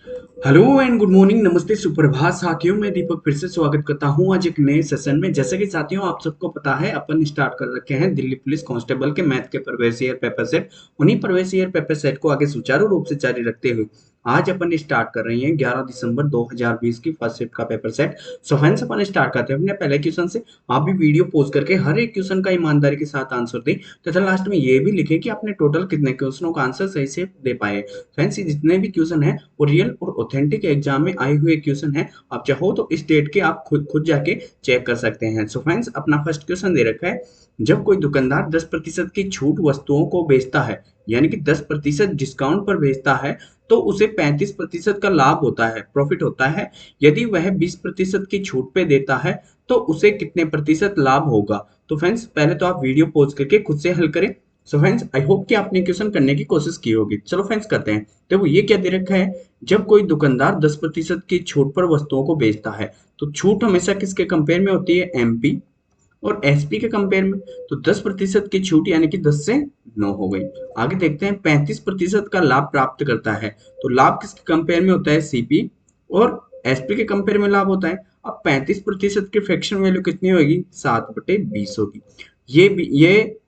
Hello and good morning, नमस्ते, सुप्रभात साथियों। मैं दीपक फिर से स्वागत करता हूं आज एक नए सेशन में। जैसे कि साथियों आप सबको पता है, अपन स्टार्ट कर रखे हैं दिल्ली पुलिस कांस्टेबल के मैथ के प्रवेश ईयर पेपर सेट। उन्हीं प्रवेश ईयर पेपर सेट को आगे सुचारू रूप से जारी रखते हुए आज अपन स्टार्ट कर रही हैं 11 दिसंबर 2020 की फर्स्ट शिफ्ट का पेपर सेट। सो फ्रेंड्स, अपन स्टार्ट करते हैं अपने पहले क्वेश्चन से। आप भी वीडियो पोज करके हर एक क्वेश्चन का ईमानदारी के साथ आंसर दें तथा लास्ट में ये भी लिखें कि आपने टोटल कितने क्वेश्चनों का आंसर सही से दे पाए। फ्रेंड्स, ये जितने भी क्वेश्चन है वो रियल और ऑथेंटिक एग्जाम में आए हुए क्वेश्चन है। आप चाहो तो इस डेट के आप खुद खुद जाके चेक कर सकते हैं। सो फ्रेंड्स, अपना फर्स्ट क्वेश्चन दे रखा है। जब कोई दुकानदार 10% की छूट वस्तुओं को बेचता है, यानी कि 10% डिस्काउंट पर बेचता है, तो उसे 35% का लाभ होता है, प्रॉफिट होता है। यदि वह 20% की छूट पे देता है तो उसे कितने प्रतिशत लाभ होगा। तो फ्रेंड्स, पहले तो आप वीडियो पॉज करके खुद से हल करें। सो फ्रेंड्स, आई होप कि आपने क्वेश्चन करने की कोशिश की होगी। चलो फ्रेंड्स करते हैं। देखो ये क्या दे रखा है। जब कोई दुकानदार 10% की छूट पर वस्तुओं को बेचता है, तो छूट हमेशा किसके कंपेयर में होती है, एमपी और एसपी के कंपेयर में। तो 10% की छूट यानी कि 10 से 9 हो गई। आगे देखते हैं, 35% का लाभ प्राप्त करता है, तो लाभ किसके कंपेयर में होता है, सीपी और एसपी के कंपेयर में लाभ होता है। अब 35% की फ्रैक्शन वैल्यू कितनी होगी, 7/20 होगी। ये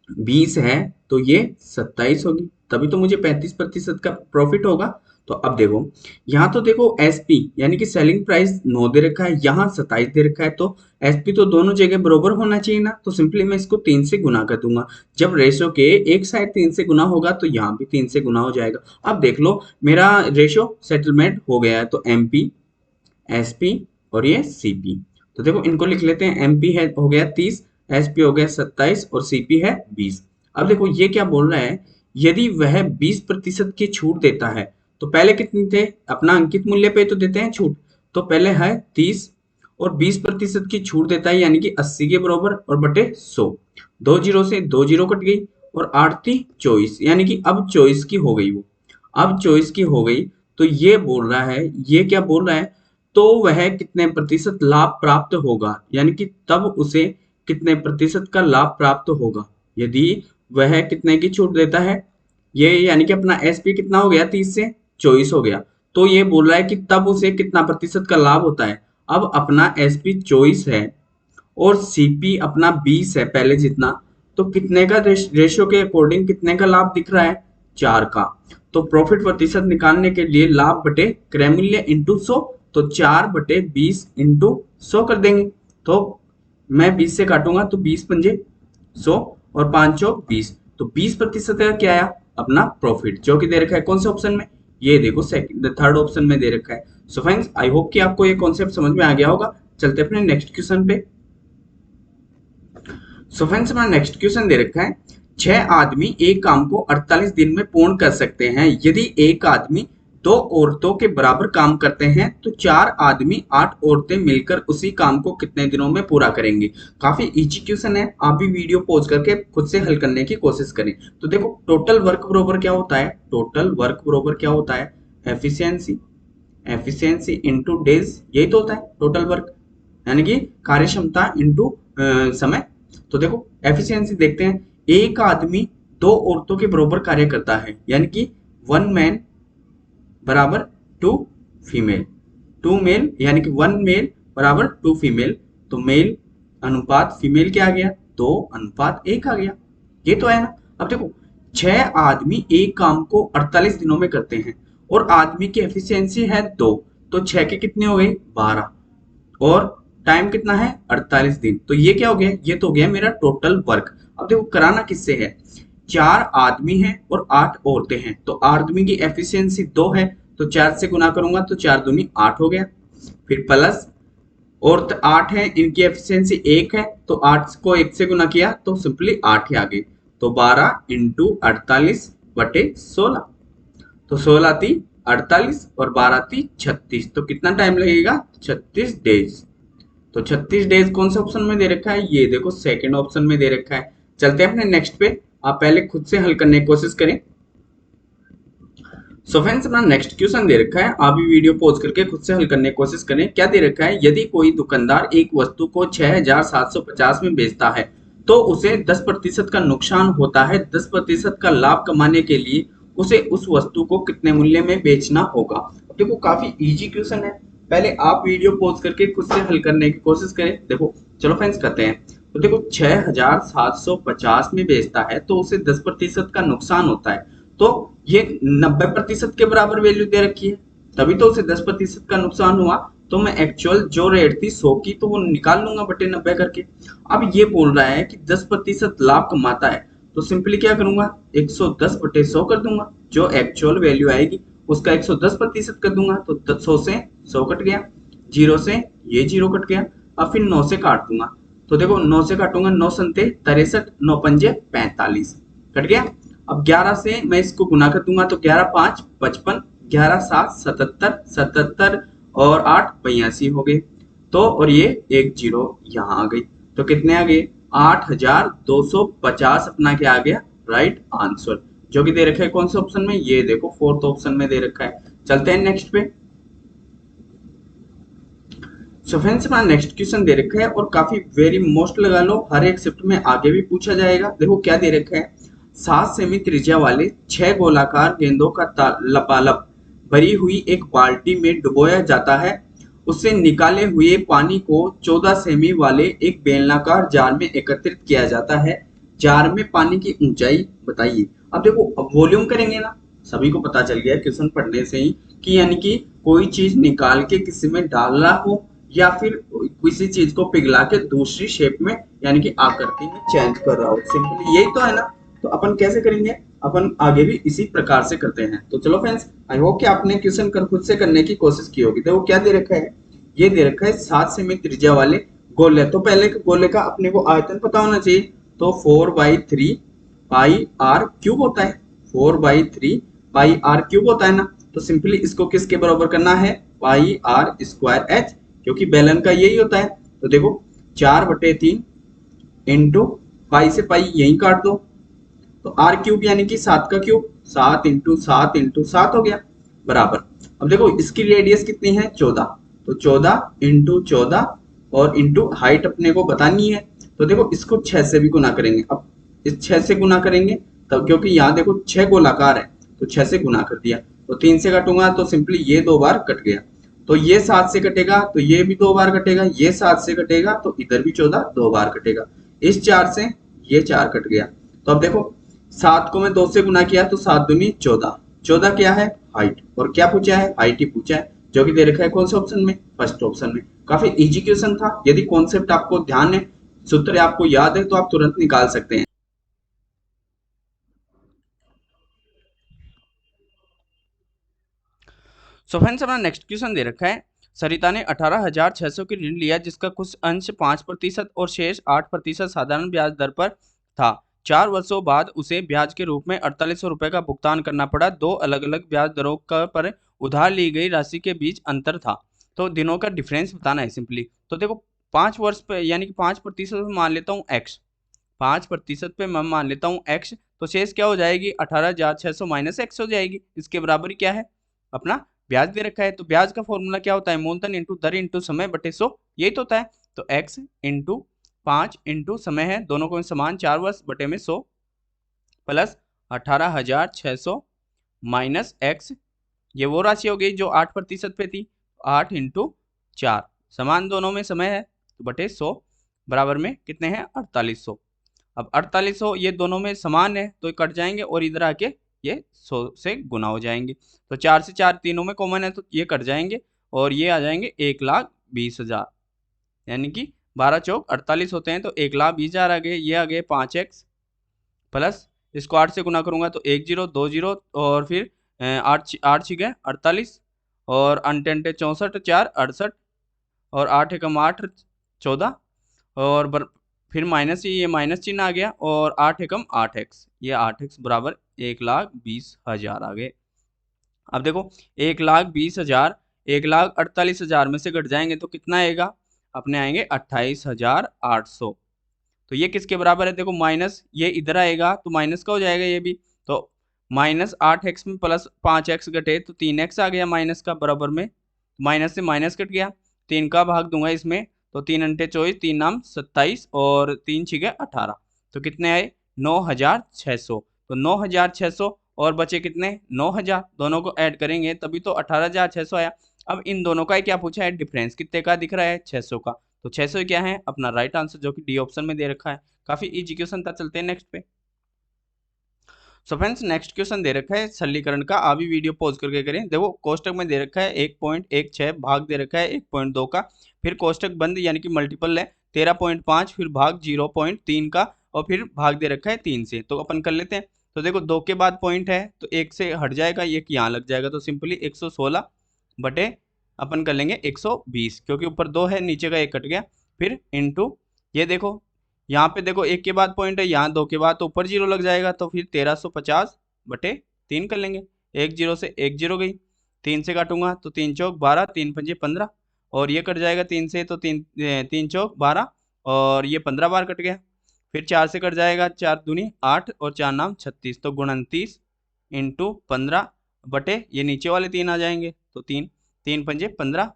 20 है तो ये 27 होगी, तभी तो मुझे 35% का प्रॉफिट होगा। तो अब देखो, यहाँ तो देखो एसपी यानी कि सेलिंग प्राइस 9 दे रखा है, यहाँ 27 दे रखा है, तो एसपी तो दोनों जगह बरोबर होना चाहिए ना। तो सिंपली मैं इसको 3 से गुना कर दूंगा। जब रेशो के एक साइड 3 से गुना होगा तो यहाँ भी 3 से गुना हो जाएगा। अब देख लो, मेरा रेशो सेटलमेंट हो गया है। तो एमपी, एसपी और ये सीपी। तो देखो इनको लिख लेते हैं। एमपी है हो गया 30, एसपी हो गया 27 और सीपी है 20। अब देखो ये क्या बोल रहा है, यदि वह 20% की छूट देता है, तो पहले कितने थे, अपना अंकित मूल्य पे तो देते हैं छूट। तो पहले है 30 और 20% की छूट देता है, यानी कि 80 के बराबर और बटे 100। 2 जीरो से 2 जीरो कट गई और 8 × 3 = 24, यानी कि अब 24 की हो गई वो। अब 24 की हो गई। तो ये बोल रहा है, ये क्या बोल रहा है, तो वह कितने प्रतिशत लाभ प्राप्त होगा, यानी कि तब उसे कितने प्रतिशत का लाभ प्राप्त होगा यदि वह कितने की छूट देता है। ये यानी कि अपना एसपी कितना हो गया, 30 से 24 हो गया। तो ये बोल रहा है कि तब उसे कितना प्रतिशत का लाभ होता है। अब अपना एसपी 24 है और सीपी अपना 20 है पहले जितना, तो कितने का रेशियो के अकॉर्डिंग कितने का लाभ दिख रहा है, 4 का। तो प्रॉफिट प्रतिशत निकालने के लिए लाभ बटे क्रय मूल्य इंटू 100, तो 4/20 इंटू 100 कर देंगे। तो मैं 20 से काटूंगा तो 20×5 = 100 और 5×4 = 20। तो 20% का क्या आया, अपना प्रॉफिट, जो कि दे रखा है कौन से ऑप्शन में, ये देखो सेकंड थर्ड ऑप्शन में दे रखा है। सो फ्रेंड्स, आई होप कि आपको ये कॉन्सेप्ट समझ में आ गया होगा। चलते अपने नेक्स्ट क्वेश्चन पे। सो फ्रेंड्स, हमारा नेक्स्ट क्वेश्चन दे रखा है, 6 आदमी एक काम को 48 दिन में पूर्ण कर सकते हैं। यदि एक आदमी 2 औरतों के बराबर काम करते हैं तो 4 आदमी 8 औरतें मिलकर उसी काम को कितने दिनों में पूरा करेंगे। काफी इजी क्वेश्चन है, आप भी वीडियो पॉज करके खुद से हल करने की कोशिश करें। तो देखो, टोटल वर्क बरोबर क्या होता है, टोटल वर्क बरोबर क्या होता है, एफिशिएंसी, एफिशिएंसी इंटू डेज, यही तो होता है टोटल वर्क, यानी कि कार्य क्षमता इंटू समय। तो देखो एफिशिएंसी देखते हैं, एक आदमी 2 औरतों के बराबर कार्य करता है, यानी कि 1 मैन बराबर 2 फीमेल, 2 मेल यानी कि 1 मेल बराबर 2 फीमेल। तो मेल अनुपात फीमेल क्या आ गया, 2:1 आ गया। ये तो है ना। अब देखो, 6 आदमी एक काम को 48 दिनों में करते हैं और आदमी की एफिशिएंसी है 2, तो 6 के कितने हो गए, 12, और टाइम कितना है, 48 दिन। तो ये क्या हो गया, ये तो हो गया मेरा टोटल वर्क। अब देखो कराना किससे है, 4 आदमी हैं और 8 औरतें हैं, तो आदमी की एफिशिएंसी 2 है, तो 4 से गुना करूंगा तो 4 दूनी 8 हो गया। फिर प्लस औरत 8 है, इनकी एफिशिएंसी 1 है, तो 8 को 1 से गुना किया तो सिंपली 8 ही आ गई। तो 12 × 48/16, तो 16 × 3 = 48 और 12 × 3 = 36। तो कितना टाइम लगेगा, 36 डेज। तो 36 डेज कौन सा ऑप्शन में दे रखा है, ये देखो सेकंड ऑप्शन में दे रखा है। चलते हैं अपने नेक्स्ट पे, आप पहले खुद से हल करने की कोशिश करें। सो फ्रेंड्स, अपना नेक्स्ट क्वेश्चन दे रखा है, आप भी वीडियो पॉज करके खुद से हल करने की कोशिश करें। क्या दे रखा है, यदि कोई दुकानदार एक वस्तु को 6750 में बेचता है तो उसे 10% का नुकसान होता है। 10% का लाभ कमाने के लिए उसे उस वस्तु को कितने मूल्य में बेचना होगा। देखो काफी इजी क्वेश्चन है, पहले आप वीडियो पॉज करके खुद से हल करने की कोशिश करें। देखो चलो फ्रेंड्स करते हैं। तो देखो 6750 में बेचता है तो उसे 10% का नुकसान होता है, तो ये 90% के बराबर वैल्यू दे रखी है, तभी तो उसे 10% का नुकसान हुआ। तो मैं एक्चुअल जो रेट थी 100 की तो वो निकाल लूंगा बटे 90 करके। अब ये बोल रहा है कि 10% लाभ कमाता है, तो सिंपली क्या करूंगा, 110 बटे 100 कर दूंगा, जो एक्चुअल वैल्यू आएगी उसका 110% कर दूंगा। तो 100 से 100 कट गया, जीरो से ये जीरो कट गया, अब फिर 9 से काट दूंगा। तो देखो 9 से काटूंगा, 9 संते 63, 9 पंजे 45 कट गया। अब 11 से मैं इसको गुना कर दूंगा, तो 11 5 55, 11 7 77, 77 और 8 82 हो गए। तो और ये एक जीरो यहाँ आ गई, तो कितने आ गए, 8250 अपना क्या आ गया, राइट आंसर, जो कि दे रखा है कौन से ऑप्शन में, ये देखो फोर्थ ऑप्शन में दे रखा है। चलते हैं नेक्स्ट पे। सो फ्रेंड्स हमारा नेक्स्ट क्वेश्चन दे रखा है और काफी वेरी मोस्ट लगा लो, हर एक शिफ्ट में आगे भी पूछा जाएगा। देखो क्या दे रखा है, 7 सेमी त्रिज्या वाले 6 गोलाकार गेंदों का लबालब भरी हुई एक बाल्टी में डुबोया जाता है, उससे निकाले हुए पानी को 14 सेमी वाले एक बेलनाकार जार में एकत्रित किया जाता है, जार में पानी की ऊंचाई बताइए। अब देखो अब वॉल्यूम करेंगे ना, सभी को पता चल गया क्वेश्चन पढ़ने से ही कि यानी कि कोई चीज निकाल के किसी में डालना हो या फिर किसी चीज को पिघला के दूसरी शेप में यानी कि आकृति में चेंज कर रहा हो, सिंपली यही तो है ना। तो अपन कैसे करेंगे, अपन आगे भी इसी प्रकार से करते हैं। तो चलो फ्रेंड्स आई होप कि आपने क्वेश्चन कर खुद से करने की कोशिश की होगी। देखो क्या दे रखा है, ये दे रखा है 7 सेमी त्रिज्या वाले गोले, तो पहले गोले का अपने को आयतन पता होना चाहिए, तो 4/3 पाई आर क्यूब होता है, 4/3 पाई आर क्यूब होता है ना। तो सिंपली इसको किसके बराबर करना है, पाई आर स्क्वायर एच, क्योंकि बेलन का यही होता है। तो देखो 4/3 इंटू पाई से पाई यही काट दो, तो आर क्यूब यानी कि 7 का क्यूब, 7 इंटू 7 इंटू 7 हो गया बराबर। अब देखो इसकी रेडियस कितनी है 14, तो 14 इंटू 14 और इंटू हाइट अपने को बतानी है। तो देखो इसको 6 से भी गुना करेंगे, अब इस 6 से गुना करेंगे तब, क्योंकि यहाँ देखो 6 गोलाकार है तो 6 से गुना कर दिया, तो 3 से काटूंगा तो सिंपली ये 2 बार कट गया, तो ये 7 से कटेगा तो ये भी 2 बार कटेगा, ये 7 से कटेगा तो इधर भी 14 2 बार कटेगा, इस 4 से ये 4 कट गया। तो अब देखो 7 को मैं 2 से गुना किया तो 7 दूनी 14, 14 क्या है हाइट, और क्या पूछा है, हाइट ही पूछा है, जो कि दे रखा है कौन से ऑप्शन में, फर्स्ट ऑप्शन में। काफी इजी क्वेश्चन था, यदि कॉन्सेप्ट आपको ध्यान है, सूत्र आपको याद है तो आप तुरंत निकाल सकते हैं। सो फ्रेंड्स हमारा नेक्स्ट क्वेश्चन दे रखा है, सरिता ने 18,600 की ऋण लिया जिसका कुछ अंश 5% और शेष 8% साधारण ब्याज दर पर था। 4 वर्षों बाद उसे ब्याज के रूप में 4800 रुपये का भुगतान करना पड़ा। दो अलग अलग ब्याज दरों का पर उधार ली गई राशि के बीच अंतर था, तो दिनों का डिफरेंस बताना है सिंपली। तो देखो 5 वर्ष पे यानी कि 5% मान लेता हूँ एक्स, 5% पे मैं मान लेता हूँ एक्स, तो शेष क्या हो जाएगी 18,600 माइनस एक्स हो जाएगी, इसके बराबर क्या है अपना ब्याज दे रखा है। तो ब्याज का फॉर्मूला क्या होता है, मूलधन इंटू दर इंटू समय बटे 100, यही तो होता है। तो x इंटू 5 इंटू समय है, दोनों को समान 4 वर्ष बटे में 100 प्लस 18,600 माइनस x, ये वो राशि हो गई जो 8% पे थी, 8 इंटू 4 समान दोनों में समय है तो बटे 100 बराबर में कितने हैं 4800। अब 4800 ये दोनों में समान है तो कट जाएंगे और इधर आके ये 100 से गुना हो जाएंगे, तो 4 से 4 तीनों में कॉमन है तो ये कट जाएंगे और ये आ जाएंगे 1,20,000, यानी कि 12 चौक 48 होते हैं तो 1,20,000 आ गए। ये आ गए 5x प्लस इसको 8 से गुना करूंगा तो 1 0 2 0 और फिर 8 8 छिके 48 और अनटेंटे 64 4 68 और 8 एकम 8 14 और फिर माइनस ये माइनस चिन्ह आ गया और 8 एकम 8x, ये 8x बराबर 1,20,000 आ गए। अब देखो 1,20,000 1,48,000 में से घट जाएंगे तो कितना आएगा अपने आएंगे 28,800, तो ये किसके बराबर है, देखो माइनस ये इधर आएगा तो माइनस का हो जाएगा ये भी, तो माइनस 8x में प्लस 5x घटे तो 3x आ गया माइनस का बराबर में, माइनस से माइनस कट गया, 3 का भाग दूंगा इसमें तो 3 अंटे 24 3 नाम 27 और 3 छिके 18, तो कितने आए 9,600, तो 9,600 और बचे कितने 9,000, दोनों को ऐड करेंगे तभी तो 18,600 आया। अब इन दोनों का क्या पूछा है, डिफरेंस कितने का दिख रहा है 600 का, तो 600 क्या है अपना राइट आंसर जो कि डी ऑप्शन में दे रखा है। काफी इजी क्वेश्चन था, चलते हैं नेक्स्ट पे। सो फ्रेंड्स नेक्स्ट क्वेश्चन दे रखा है सरलीकरण का, अभी वीडियो पॉज करके करें। देखो कोष्टक में दे रखा है 1.16 भाग दे रखा है 1.2 का, फिर कोष्टक बंद यानी कि मल्टीपल है 13.5, फिर भाग 0.3 का, और फिर भाग दे रखा है 3 से। तो अपन कर लेते हैं। तो देखो 2 के बाद पॉइंट है तो 1 से हट जाएगा, एक यहाँ लग जाएगा, तो सिंपली 116 बटे अपन कर लेंगे 120, क्योंकि ऊपर 2 है नीचे का 1 कट गया, फिर इंटू ये देखो यहाँ पे देखो 1 के बाद पॉइंट है, यहाँ 2 के बाद तो ऊपर 0 लग जाएगा, तो फिर 1350 बटे 3 कर लेंगे। 1 0 से 1 0 गई, 3 से काटूंगा तो 3 चौक 12, 3 पंजे 15, और ये कट जाएगा 3 से तो 3 चौक 12, और ये 15 बार कट गया। फिर 4 से कट जाएगा, 4 दूनी 8 और 4 नाम 36, तो 29 इंटू 15 बटे ये नीचे वाले 3 आ जाएंगे, तो 3 पंजे 15,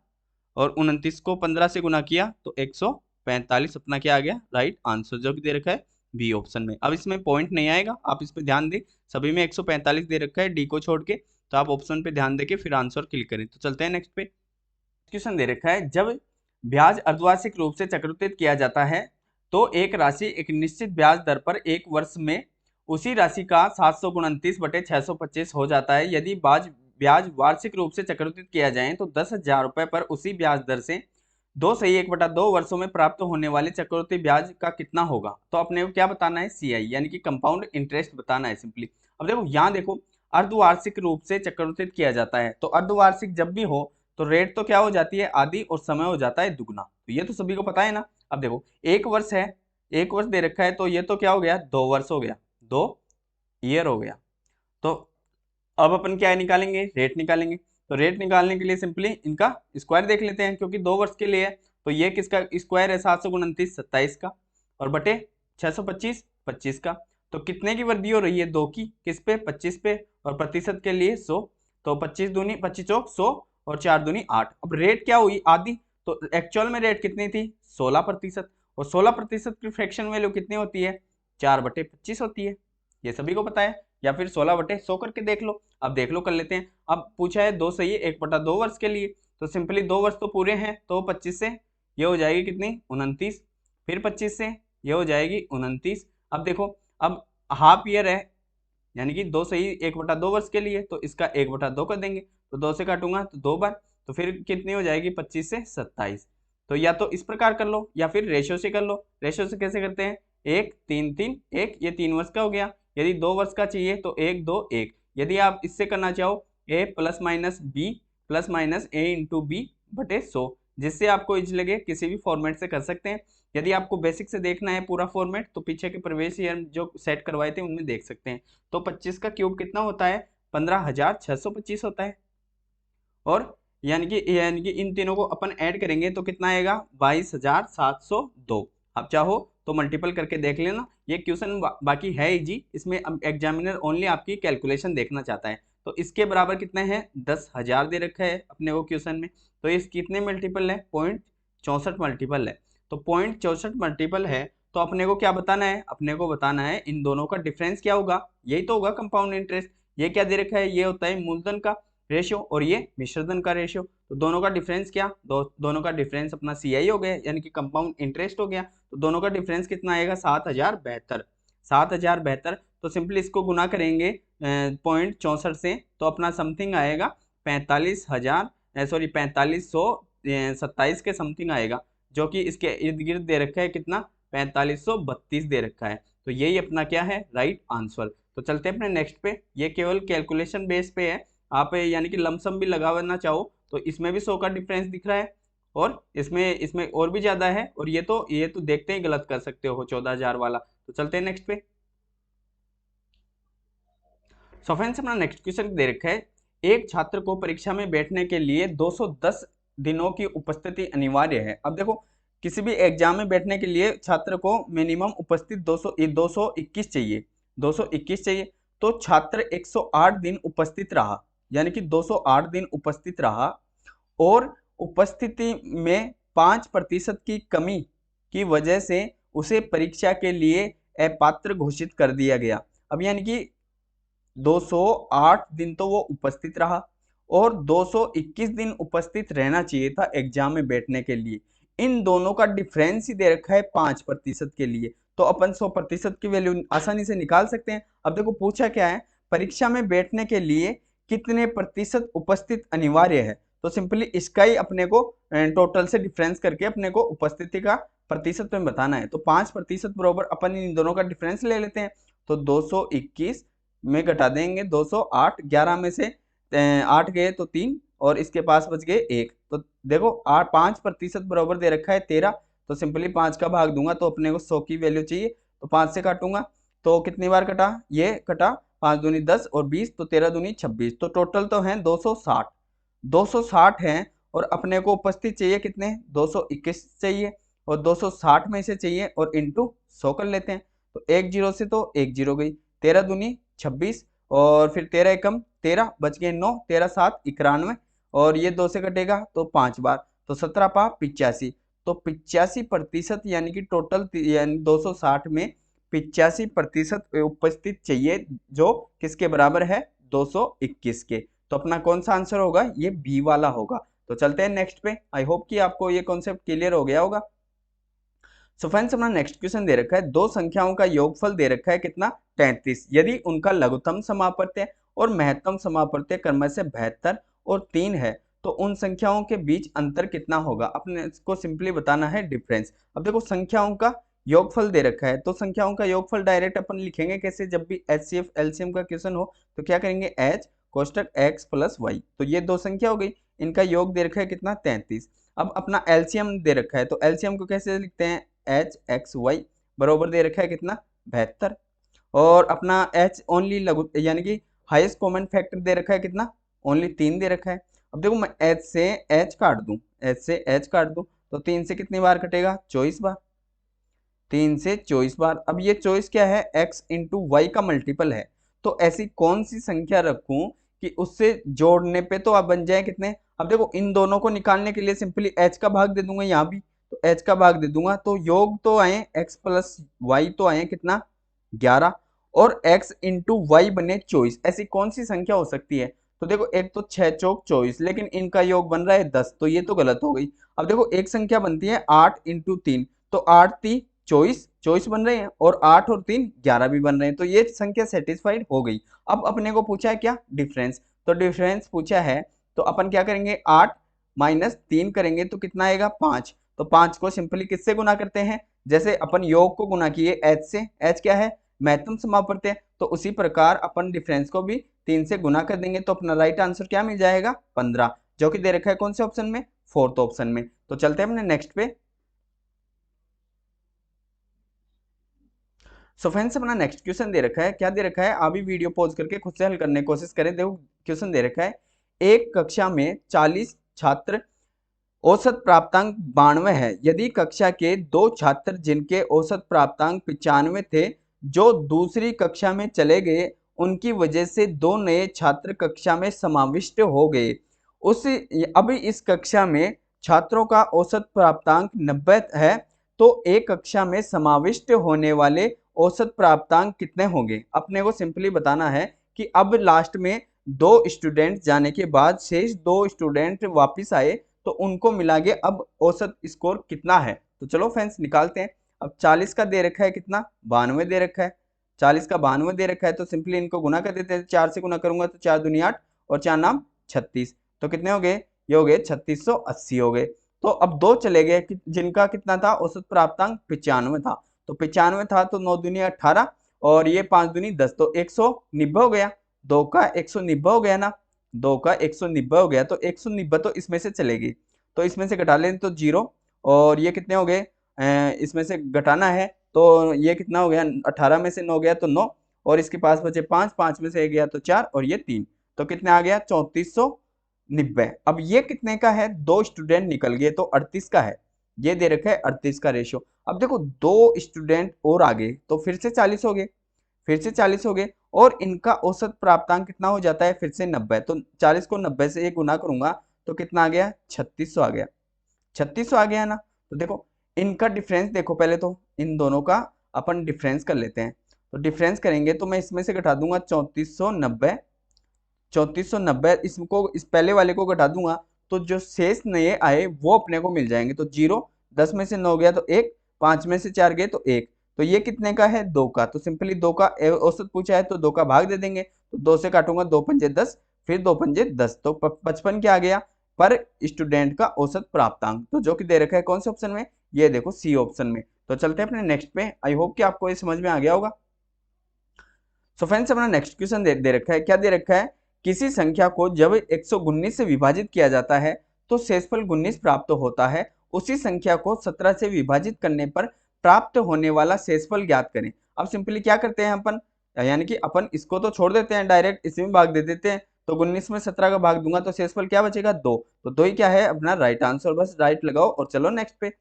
और 29 को 15 से गुना किया तो 145 अपना क्या आ गया राइट आंसर, जो कि दे रखा है बी ऑप्शन में। अब इसमें पॉइंट नहीं आएगा, आप इस पे ध्यान दें, सभी में 145 दे रखा है डी को छोड़ के, तो आप ऑप्शन पे ध्यान देके फिर आंसर क्लिक करें। तो चलते हैं नेक्स्ट पे। क्वेश्चन दे रखा है जब ब्याज अर्धवार्षिक रूप से चक्रावृत्त किया जाता है तो एक राशि एक निश्चित ब्याज दर पर एक वर्ष में उसी राशि का 729 बटे 625 हो जाता है। यदि ब्याज वार्षिक रूप से चक्रावृत्त किया जाए तो 10,000 रुपए पर उसी ब्याज दर से 2/1/2 वर्षों में प्राप्त होने वाले चक्रवृद्धि ब्याज का कितना होगा। तो अपने को क्या बताना है, सीआई यानी कि कंपाउंड इंटरेस्ट बताना है सिंपली। अब देखो यहाँ देखो अर्धवार्षिक रूप से चक्रवृत्त किया जाता है, तो अर्धवार्षिक जब भी हो तो रेट तो क्या हो जाती है आधी और समय हो जाता है दुगना, तो ये तो सभी को पता है ना। अब देखो 1 वर्ष है, 1 वर्ष दे रखा है, तो ये तो क्या हो गया 2 वर्ष हो गया, 2 ईयर हो गया। तो अब अपन क्या निकालेंगे, रेट निकालेंगे। तो रेट निकालने के लिए सिंपली इनका स्क्वायर देख लेते हैं, क्योंकि 2 वर्ष के लिए है, तो ये किसका स्क्वायर है 729 27 का, और बटे 625 25 का। तो कितने की वृद्धि हो रही है, 2 की, किस पे 25 पे, और प्रतिशत के लिए 100, तो 25 दूनी 25 चौक 100, और 4 दूनी 8। अब रेट क्या हुई आधी, तो एक्चुअल में रेट कितनी थी 16%, और 16% की फ्रैक्शन वैल्यू कितनी होती है 4/25 होती है, ये सभी को पता है। या फिर 16/100 करके देख लो। अब देख लो कर लेते हैं। अब पूछा है 2 सही 1/2 वर्ष के लिए, तो सिंपली 2 वर्ष तो पूरे हैं, तो 25 से ये हो जाएगी कितनी 29, फिर 25 से ये हो जाएगी 29। अब देखो अब हाफ ईयर है, यानी कि 2 सही 1/2 वर्ष के लिए, तो इसका 1/2 कर देंगे, तो 2 से काटूंगा तो 2 बार, तो फिर कितनी हो जाएगी 25 से 27। तो या तो इस प्रकार कर लो या फिर रेशो से कर लो। रेशो से कैसे करते हैं, 1 3 3 1, ये 3 वर्ष का हो गया। यदि 2 वर्ष का चाहिए तो 1 2 1। यदि आप इससे करना चाहो a plus minus b plus minus a into b बटे 100, जिससे आपको इज लगे किसी भी फॉर्मेट से कर सकते हैं। यदि आपको बेसिक से देखना है पूरा फॉर्मेट तो पीछे के प्रवेश ईयर जो सेट करवाए थे उनमें देख सकते हैं। तो 25 का क्यूब कितना होता है 15,625 होता है, और यानी कि इन तीनों को अपन ऐड करेंगे तो कितना आएगा 22,702। आप चाहो तो मल्टीपल करके देख लेना, ये क्वेश्चन बाकी है इजी, इसमें एग्जामिनर ओनली आपकी कैलकुलेशन देखना चाहता है। तो इसके बराबर कितने हैं 10,000 दे रखा है अपने को क्वेश्चन में, तो इस कितने मल्टीपल है 0.64 मल्टीपल है, तो 0.64 मल्टीपल है। तो अपने को क्या बताना है, अपने को बताना है इन दोनों का डिफरेंस क्या होगा, यही तो होगा कंपाउंड इंटरेस्ट। ये क्या दे रखा है, ये होता है मूलधन का रेशियो और ये मिश्रधन का रेशियो, तो दोनों का डिफरेंस क्या, दोनों का डिफरेंस अपना सीआई हो गया, यानी कि कंपाउंड इंटरेस्ट हो गया। तो दोनों का डिफरेंस कितना आएगा 7,072, 7,072। तो सिंपली इसको गुना करेंगे 0.64 से, तो अपना समथिंग आएगा 45,027 के समथिंग आएगा, जो कि इसके इर्द गिर्द दे रखा है कितना 4532 दे रखा है। तो यही अपना क्या है राइट आंसर। तो चलते हैं अपने नेक्स्ट पे, ये केवल कैलकुलेशन बेस पे है, आप यानी कि लमसम भी लगाना चाहो तो इसमें भी 100 का डिफरेंस दिख रहा है, और इसमें और भी ज्यादा है, और ये तो देखते ही गलत कर सकते हो 14,000 वाला। तो चलते हैं नेक्स्ट पे। सो फ्रेंड्स अपना नेक्स्ट क्वेश्चन दे रखा है, एक छात्र को परीक्षा में बैठने के लिए 210 दिनों की उपस्थिति अनिवार्य है। अब देखो किसी भी एग्जाम में बैठने के लिए छात्र को मिनिमम उपस्थित 221 चाहिए, 221 चाहिए। तो छात्र 108 दिन उपस्थित रहा, यानी कि 208 दिन उपस्थित रहा, और उपस्थिति में 5% की कमी की वजह से उसे परीक्षा के लिए अपात्र घोषित कर दिया गया। अब यानी कि 208 दिन तो वो उपस्थित रहा और 221 दिन उपस्थित रहना चाहिए था एग्जाम में बैठने के लिए। इन दोनों का डिफरेंस ही दे रखा है 5% के लिए, तो अपन 100% की वैल्यू आसानी से निकाल सकते हैं। अब देखो पूछा क्या है, परीक्षा में बैठने के लिए कितने प्रतिशत उपस्थित अनिवार्य है, तो सिंपली इसका ही अपने को टोटल से डिफरेंस करके अपने को उपस्थिति का प्रतिशत में बताना है। तो 5% बराबर अपन इन दोनों का डिफरेंस ले लेते हैं, तो 221 में घटा देंगे 208, 11 में से 8 गए तो 3 और इसके पास बच गए 1। तो देखो 5% बराबर दे रखा है 13, तो सिंपली 5 का भाग दूंगा तो अपने को 100 की वैल्यू चाहिए, तो 5 से काटूंगा तो कितनी बार कटा, ये कटा 5 दूनी 10 और 20, तो 13 दूनी 26, तो टोटल तो है 260। 260 है और अपने को उपस्थित चाहिए कितने, 221 चाहिए और 260 में से चाहिए और इंटू 100 कर लेते हैं, तो एक जीरो से तो एक जीरो गई, 13 दूनी 26 और फिर 13 एकम 13 बच गए 9, 13 7 91 और ये 2 से कटेगा तो 5 बार, तो 17 पा 85, तो 85% यानी कि टोटल यानी 260 में 85% उपस्थित चाहिए, जो किसके बराबर है 221 के। तो अपना कौन सा आंसर होगा, ये बी वाला होगा। तो चलते हैं नेक्स्ट पे। आई होप कि आपको ये कॉन्सेप्ट क्लियर हो गया होगा। सो फ्रेंड्स अपना नेक्स्ट क्वेश्चन दे रखा है, दो संख्याओं का योगफल दे रखा है कितना 33, यदि उनका लघुत्तम समापत्य और महत्तम समापत्य क्रम से 72 और 3 है तो उन संख्याओं के बीच अंतर कितना होगा। अपने को सिंपली बताना है डिफरेंस। अब देखो संख्याओं का योगफल दे रखा है, तो संख्याओं का योगफल डायरेक्ट अपन लिखेंगे कैसे, जब भी एचसीएफ एलसीएम का क्वेश्चन हो तो क्या करेंगे, एच कोष्टक एक्स प्लस वाई, तो ये दो संख्या हो गई, इनका योग दे रखा है कितना 33। अब अपना एलसीएम दे रखा है, तो एलसीएम को कैसे लिखते हैं, एच एक्स वाई बराबर दे रखा है कितना 72 और अपना एच ओनली लघु यानी कि हाईएस्ट कॉमन फैक्टर दे रखा है कितना, ओनली 3 दे रखा है। अब देखो मैं एच से एच काट दूं, एच से एच काट दूं तो 3 से कितनी बार कटेगा 24 बार, 3 से 24 बार। अब ये 24 क्या है, x इंटू वाई का मल्टीपल है, तो ऐसी कौन सी संख्या रखूं कि उससे जोड़ने पे तो अब बन जाए कितने। अब देखो इन दोनों को निकालने के लिए सिंपली h का भाग दे दूंगा यहाँ भी, तो h का भाग दे दूंगा तो योग तो आए x प्लस वाई तो आए कितना 11 और x इंटू वाई बने 24, ऐसी कौन सी संख्या हो सकती है। तो देखो एक तो 6 चौक 24, लेकिन इनका योग बन रहा है 10, तो ये तो गलत हो गई। अब देखो एक संख्या बनती है 8 इंटू 3, तो 8 3 24, 24 बन रहे हैं और 8 और 3 11 भी बन रहे हैं, तो ये संख्या सेटिस्फाइड हो गई। अब अपने को पूछा है क्या डिफरेंस, तो डिफरेंस पूछा है तो अपन क्या करेंगे 8 माइनस 3 करेंगे तो कितना आएगा 5, तो 5 को सिंपली किससे गुना करते हैं, जैसे अपन योग को गुना किए h से, h क्या है महत्तम समापत्य, तो उसी प्रकार अपन डिफरेंस को भी 3 से गुना कर देंगे, तो अपना राइट आंसर क्या मिल जाएगा 15, जो कि दे रखा है कौन से ऑप्शन में, फोर्थ ऑप्शन में। तो चलते हैं अपने नेक्स्ट पे। सो फ्रेंड्स अपना नेक्स्ट क्वेश्चन दे रखा है, क्या दे रखा है, अभी वीडियो पॉज करके खुद से हल करने की कोशिश करें। देखो क्वेश्चन दे रखा है, एक कक्षा में 40 छात्र, औसत प्राप्तांक 92 है, यदि कक्षा के 2 छात्र जिनके औसत प्राप्तांक 95 थे जो दूसरी कक्षा में चले गए, उनकी वजह से 2 नए छात्र कक्षा में समाविष्ट हो गए, उस अब इस कक्षा में छात्रों का औसत प्राप्तांक 90 है, तो एक कक्षा में समाविष्ट होने वाले औसत प्राप्तांक कितने होंगे। अपने को सिंपली बताना है कि अब लास्ट में 2 स्टूडेंट जाने के बाद शेष 2 स्टूडेंट वापिस आए, तो उनको मिला के अब औसत स्कोर कितना है। तो चलो फ्रेंड्स निकालते हैं। अब 40 का दे रखा है कितना 92 दे रखा है, 40 का 92 दे रखा है, तो सिंपली इनको गुना कर देते हैं, 4 से गुना करूंगा तो 4 दूनी 8 और 4 नाम 36, तो कितने हो गए, ये हो गए 3680 हो गए। तो अब 2 चले गए जिनका कितना था औसत प्राप्तांक 95 था, तो 95 था तो 9 दूनी 18 और ये 5 दूनी 10, तो 190 हो गया, 2 का 190 हो गया ना, 2 का 190 हो गया, तो 190 तो इसमें से चलेगी, तो इसमें से घटा लें तो 0 और ये कितने हो गए, इसमें से घटाना है तो ये कितना हो गया, 18 में से 9 गया तो 9 और इसके पास बचे 5, 5 में से 1 गया तो 4 और ये 3, तो कितने आ गया 3490। अब ये कितने का है, 2 स्टूडेंट निकल गए तो 38 का है, ये दे रखा है 38 का रेशो। अब देखो 2 स्टूडेंट और आ गए तो फिर से 40 हो गए, फिर से 40 हो गए और इनका औसत प्राप्तांक कितना हो जाता है फिर से 90, तो 40 को 90 से एक गुना करूंगा तो कितना आ गया 3600 आ गया, 3600 आ गया ना। तो देखो इनका डिफरेंस देखो, पहले तो इन दोनों का अपन डिफरेंस कर लेते हैं, तो डिफरेंस करेंगे तो मैं इसमें से घटा दूंगा 3490, 3490 इसको इस पहले वाले को घटा दूंगा तो जो शेष नए आए वो अपने को मिल जाएंगे। तो 0, 10 में से 9 गया तो 1, 5 में से 4 गए तो 1, तो ये कितने का है 2 का। तो सिंपली 2 का औसत पूछा है तो 2 का भाग दे देंगे। तो 2 से काटूंगा 2 पंजे 10, फिर 2 पंजे 10, तो 55 क्या आ गया पर स्टूडेंट का औसत प्राप्तांक, तो जो कि दे रखा है कौन से ऑप्शन में, ये देखो सी ऑप्शन में। तो चलते हैं अपने नेक्स्ट पे। आई होप कि आपको ये समझ में आ गया होगा। सो फ्रेंड्स अपना नेक्स्ट क्वेश्चन दे रखा है, क्या दे रखा है, किसी संख्या को जब 119 से विभाजित किया जाता है तो शेषफल 19 प्राप्त होता है, उसी संख्या को 17 से विभाजित करने पर प्राप्त होने वाला शेषफल ज्ञात करें। अब सिंपली क्या करते हैं अपन, यानी कि अपन इसको तो छोड़ देते हैं, डायरेक्ट इसमें भाग दे देते हैं। तो 19 में 17 का भाग दूंगा तो शेषफल क्या बचेगा 2, तो 2 ही क्या है अपना राइट आंसर, बस राइट लगाओ और चलो नेक्स्ट पे।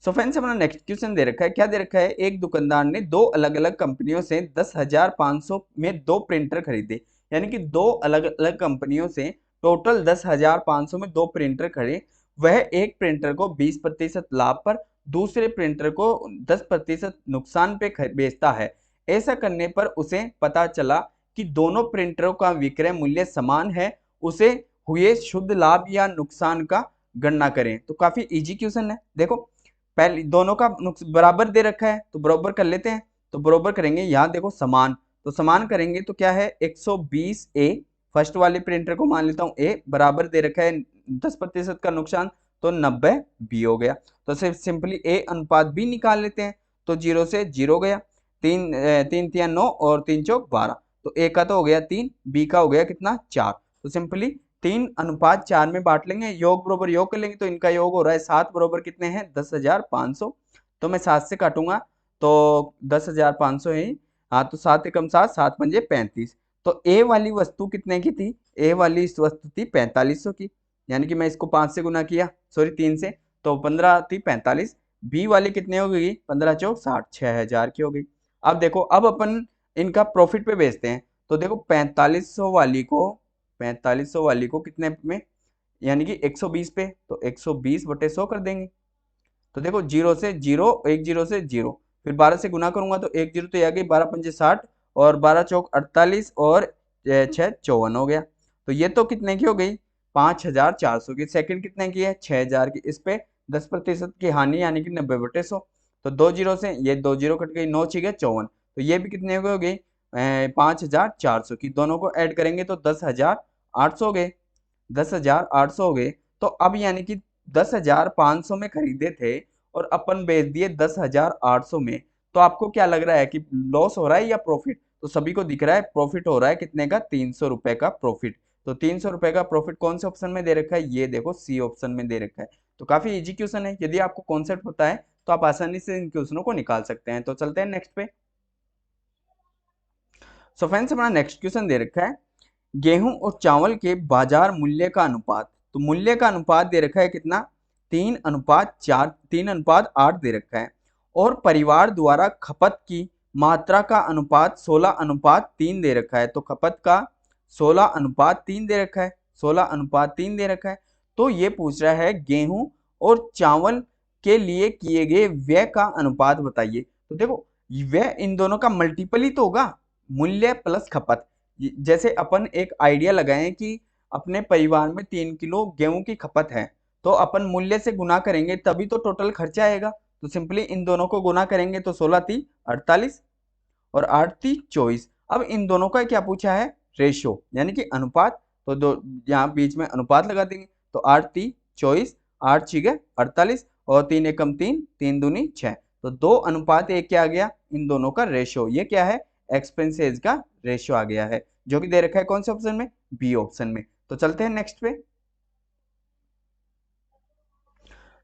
सो फ्रेंड्स अपना नेक्स्ट क्वेश्चन दे रखा है, क्या दे रखा है, एक दुकानदार ने दो अलग अलग कंपनियों से 10,500 में दो प्रिंटर खरीदे, यानी कि दो अलग अलग कंपनियों से टोटल 10,500 में दो प्रिंटर खरीदे। वह एक प्रिंटर को 20% लाभ पर, दूसरे प्रिंटर को 10% नुकसान पे बेचता है। ऐसा करने पर उसे पता चला कि दोनों प्रिंटरों का विक्रय मूल्य समान है, उसे हुए शुद्ध लाभ या नुकसान का गणना करें। तो काफी इजी क्वेश्चन है। देखो पहले दोनों का बराबर दे रखा है तो बराबर कर लेते हैं। तो बराबर करेंगे, यहाँ देखो समान, तो समान करेंगे तो क्या है 120 ए, फर्स्ट वाले प्रिंटर को मान लेता हूँ ए, बराबर दे रखा है 10% का नुकसान तो 90 बी हो गया। तो सिर्फ सिंपली ए अनुपात बी निकाल लेते हैं। तो 0 से 0 गया, 3 3 9 और 3 चौक 12, तो ए का तो हो गया 3, बी का हो गया कितना 4। तो सिंपली 3:4 में बांट लेंगे, योग बरोबर योग कर लेंगे तो इनका योग हो रहा है 7 बरोबर कितने हैं 10,500। तो मैं 7 से काटूंगा तो 10,500 है, हाँ तो 7 एकम 7, 7 पंजे 35। तो ए वाली वस्तु कितने की थी, ए वाली इस वस्तु थी 4500 की, यानी कि मैं इसको 5 से गुना किया, सॉरी 3 से, तो 15 थी 45। बी वाली कितने हो गई 15 चौक 60, 6,000 की हो गई। अब देखो अब अपन इनका प्रॉफिट पे बेचते हैं। तो देखो 4500 वाली को कितने में, यानी कि 120 पे, तो 120 बटे 100 कर देंगे। तो देखो 0 से 0, 1 0 से 0, फिर 12 से गुना करूंगा तो 1 0 तो ये आ गई, 12 पंजे 60 और 12 चौक 48 और 6 54 हो गया। तो ये तो कितने की हो गई 5,400 की। सेकंड कितने की है 6,000 की। इस पे 10% की हानि यानी कि 90 बटे 100। तो 2 0 से ये 2 0 कट गई, 9 6 54, तो ये भी कितने हो गई 5,400 की। दोनों को ऐड करेंगे तो 10,800 हो गए, 10,800 हो गए। तो अब यानी कि 10,500 में खरीदे थे और अपन बेच दिए 10,800 में, तो आपको क्या लग रहा है कि लॉस हो रहा है या प्रॉफिट? तो सभी को दिख रहा है प्रॉफिट हो रहा है, कितने का 300 रुपए का प्रॉफिट। तो 300 रुपए का प्रॉफिट कौन से ऑप्शन में दे रखा है, ये देखो सी ऑप्शन में दे रखा है। तो काफी इजी क्वेश्चन है, यदि आपको कॉन्सेप्ट पता है तो आप आसानी से इन क्वेश्चनों को निकाल सकते हैं। तो चलते हैं नेक्स्ट पे। सो फ्रेंड्स अपना नेक्स्ट क्वेश्चन दे रखा है, गेहूं और चावल के बाजार मूल्य का अनुपात। तो मूल्य का अनुपात दे रखा है कितना 3:4, 3:8 दे रखा है। और परिवार द्वारा खपत की मात्रा का अनुपात 16:3 दे रखा है। तो खपत का 16:3 दे रखा है, 16:3 दे रखा है। तो ये पूछ रहा है गेहूं और चावल के लिए किए गए व्यय का अनुपात बताइए। तो देखो व्यय इन दोनों का मल्टीपल ही तो होगा, मूल्य प्लस खपत। जैसे अपन एक आइडिया लगाएं कि अपने परिवार में 3 किलो गेहूं की खपत है, तो अपन मूल्य से गुना करेंगे तभी तो टोटल खर्चा आएगा। तो सिंपली इन दोनों को गुना करेंगे तो 16 3 48 और 8 3 24। अब इन दोनों का क्या पूछा है रेशो यानी कि अनुपात, तो दो यहाँ बीच में अनुपात लगा देंगे। तो 8 3 24, 8 6 48 और 3 एकम 3, 3 दूनी 6, तो 2:1 क्या आ गया इन दोनों का रेशो। ये क्या है एक्सपेंसेस का रेशियो आ गया है, जो कि दे रखा है कौन से ऑप्शन में बी ऑप्शन में। तो चलते हैं नेक्स्ट पे।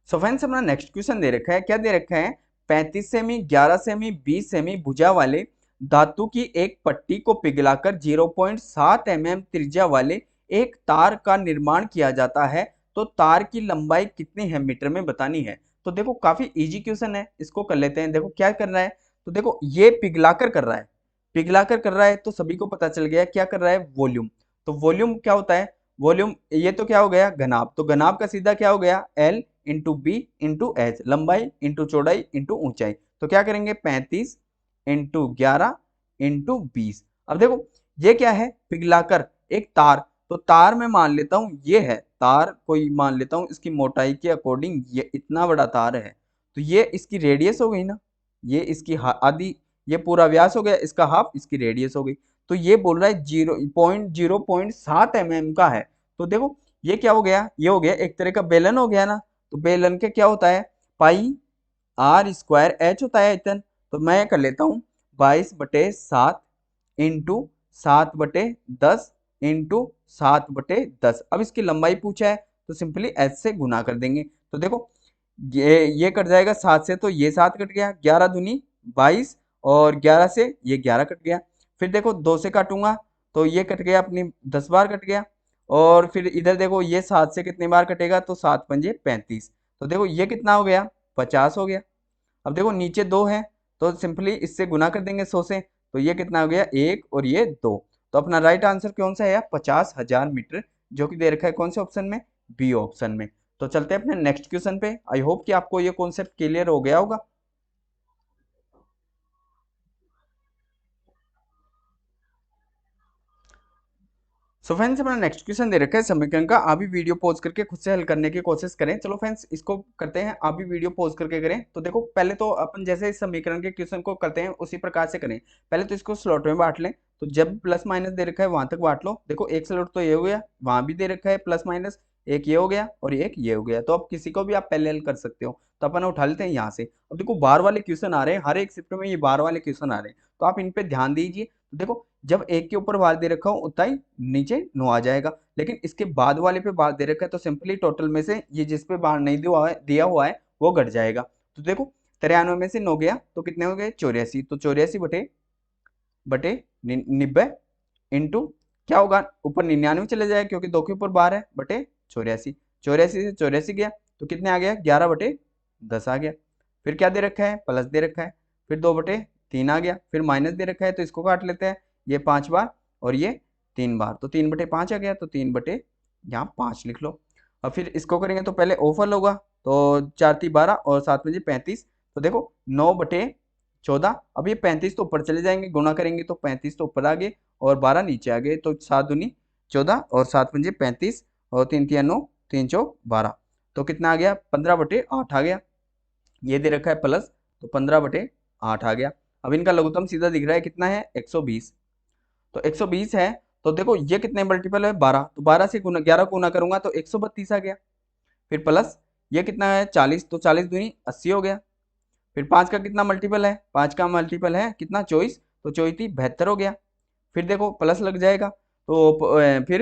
सो फ्रेंड्स अपना नेक्स्ट क्वेश्चन दे रखा है, क्या दे रखा है 35 सेमी, 11 सेमी, 20 सेमी भुजा वाले धातु की एक पट्टी को पिघलाकर 0.7 mm त्रिज्या वाले एक तार का निर्माण किया जाता है, तो तार की लंबाई कितनी है मीटर में बतानी है। तो देखो काफी इजी क्वेश्चन है, इसको कर लेते हैं। देखो क्या कर रहा है, तो देखो ये पिघलाकर कर रहा है, पिघलाकर कर रहा है तो सभी को पता चल गया क्या कर रहा है वॉल्यूम। तो वॉल्यूम क्या होता है वॉल्यूम, ये तो क्या हो गया घनाभ, तो घनाभ का सीधा क्या हो गया l into b into h, लंबाई इंटू चौड़ाई इंटू ऊंचाई। तो क्या करेंगे 35 इंटू 11 इंटू 20। अब देखो ये क्या है, पिघलाकर एक तार, तो तार में मान लेता हूं ये है तार, कोई मान लेता हूं इसकी मोटाई के अकॉर्डिंग ये इतना बड़ा तार है, तो ये इसकी रेडियस हो गई ना, ये इसकी आधी, ये पूरा व्यास हो गया, इसका हाफ इसकी रेडियस हो गई। तो ये बोल रहा है 0.7 mm का है। तो देखो ये क्या हो गया, ये हो गया एक तरह का बेलन हो गया ना। तो बेलन के क्या होता है, पाई आर स्क्वायर एच होता है आयतन। तो मैं कर लेता हूँ 22/7 इंटू 7/10 इंटू 7/10। अब इसकी लंबाई पूछा है तो सिंपली एच से गुना कर देंगे। तो देखो ये कट जाएगा 7 से, तो ये 7 कट गया, 11 दूनी 22 और 11 से ये 11 कट गया। फिर देखो 2 से काटूंगा तो ये कट गया अपनी 10 बार कट गया। और फिर इधर देखो ये 7 से कितने बार कटेगा, तो 7 पंजे 35। तो देखो ये कितना हो गया, 50 हो गया। अब देखो नीचे 2 है तो सिंपली इससे गुना कर देंगे 100 से, तो ये कितना हो गया 1 और ये 2। तो अपना राइट आंसर कौन सा है, 50,000 मीटर, जो कि दे रखा है कौन से ऑप्शन में, बी ऑप्शन में। तो चलते हैं अपने नेक्स्ट क्वेश्चन पे। आई होप कि आपको ये कॉन्सेप्ट क्लियर हो गया होगा। सो फ्रेंड्स अपना नेक्स्ट क्वेश्चन दे रखा है समीकरण का, आप भी वीडियो पॉज करके खुद से हल करने की कोशिश करें। चलो फ्रेंड्स इसको करते हैं, आप भी वीडियो पॉज करके करें। तो देखो पहले तो अपन जैसे इस समीकरण के क्वेश्चन को करते हैं उसी प्रकार से करें। पहले तो इसको स्लॉट में बांट लें, तो जब प्लस माइनस दे रखा है वहां तक बांट लो। देखो एक स्लॉट तो ये हो गया, वहां भी दे रखा है प्लस माइनस, एक ये हो गया और एक ये हो गया। तो अब किसी को भी आप पहले हल कर सकते हो। तो अपन उठा लेते हैं यहाँ से। अब देखो बार वाले क्वेश्चन आ रहे हैं, हर एक शिफ्ट में ये बार वाले क्वेश्चन आ रहे हैं, तो आप इन पे ध्यान दीजिए। तो देखो जब एक के ऊपर बार दे रखा हो उतना ही नीचे 9 आ जाएगा, लेकिन इसके बाद वाले पे बार दे रखा है तो सिंपली टोटल में से ये जिस पे बार नहीं दिया हुआ है वो घट जाएगा। तो देखो 93 में से 9 गया तो कितने हो गए 84। तो 84 बटे बटे 90 इंटू क्या होगा, ऊपर 99 चले जाएगा क्योंकि 2 के ऊपर बार है, बटे 84। 84 से 84 गया तो कितने आ गया 11/10 आ गया। फिर क्या दे रखा है, प्लस दे रखा है। फिर 2/3 आ गया, फिर माइनस दे रखा है तो इसको काट लेते हैं, ये 5 बार और ये 3 बार, तो 3/5 आ गया। तो 3 बटे यहाँ 5 लिख लो। और फिर इसको करेंगे तो पहले ओफल होगा, तो 4×3 12 और 7×5 35। तो देखो 9/14। अब ये 35 तो ऊपर चले जाएंगे, गुणा करेंगे तो 35 तो ऊपर आ गए और 12 नीचे आ गए। तो 7×2 = 14 और 7×5 = 35 और 3×3 = 9, 3×4 = 12। तो कितना आ गया 15/8 आ गया। ये दे रखा है प्लस, तो 15/8 आ गया। अब इनका लघुत्तम सीधा दिख रहा है कितना है 120। तो 120 है, तो देखो ये कितने मल्टीपल है 12, तो 12 से 11 को गुना करूंगा तो 132 आ गया। फिर प्लस ये कितना है 40, तो 40 दूनी 80 हो गया। फिर 5 का कितना मल्टीपल है, 5 का मल्टीपल है कितना 24, तो 24 72 हो गया। फिर देखो प्लस लग जाएगा, तो फिर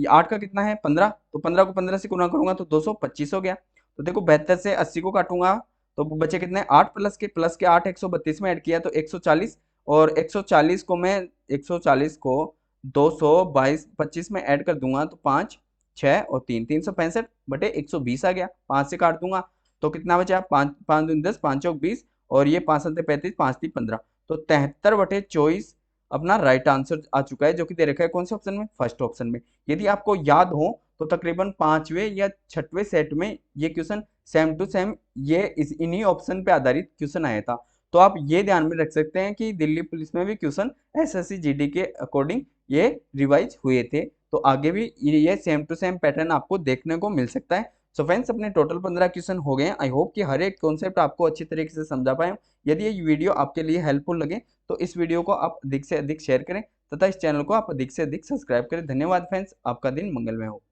8 का कितना है 15, तो 15 को 15 से गुना करूंगा तो 225 हो गया। तो देखो 72 से 80 को काटूंगा तो बचे कितने 8 प्लस के 8 132 में ऐड किया तो 140, और 140 को मैं 140 को 222 में ऐड कर दूंगा तो 5 6 और 3 365/120 आ गया। 5 से काट दूंगा तो कितना बचा 5 5 दूनी 10, 5 चौक 20 और ये 5 7 35, 5 3 15। तो 73/24 अपना राइट आंसर आ चुका है, जो कि दे रखा है कौन से ऑप्शन में, फर्स्ट ऑप्शन में। यदि आपको याद हो तो तकरीबन 5वें या 6वें सेट में ये क्वेश्चन सेम टू सेम ये इन्हीं ऑप्शन पे आधारित क्वेश्चन आया था। तो आप ये ध्यान में रख सकते हैं कि दिल्ली पुलिस में भी क्वेश्चन एसएससी जीडी के अकॉर्डिंग ये रिवाइज हुए थे, तो आगे भी ये सेम टू सेम पैटर्न आपको देखने को मिल सकता है। सो फ्रेंड्स अपने टोटल 15 क्वेश्चन हो गए हैं। आई होप कि हर एक कॉन्सेप्ट आपको अच्छी तरीके से समझा पाए। यदि ये वीडियो आपके लिए हेल्पफुल लगे तो इस वीडियो को आप अधिक से अधिक शेयर करें तथा इस चैनल को आप अधिक से अधिक सब्सक्राइब करें। धन्यवाद फ्रेंड्स, आपका दिन मंगलमय हो।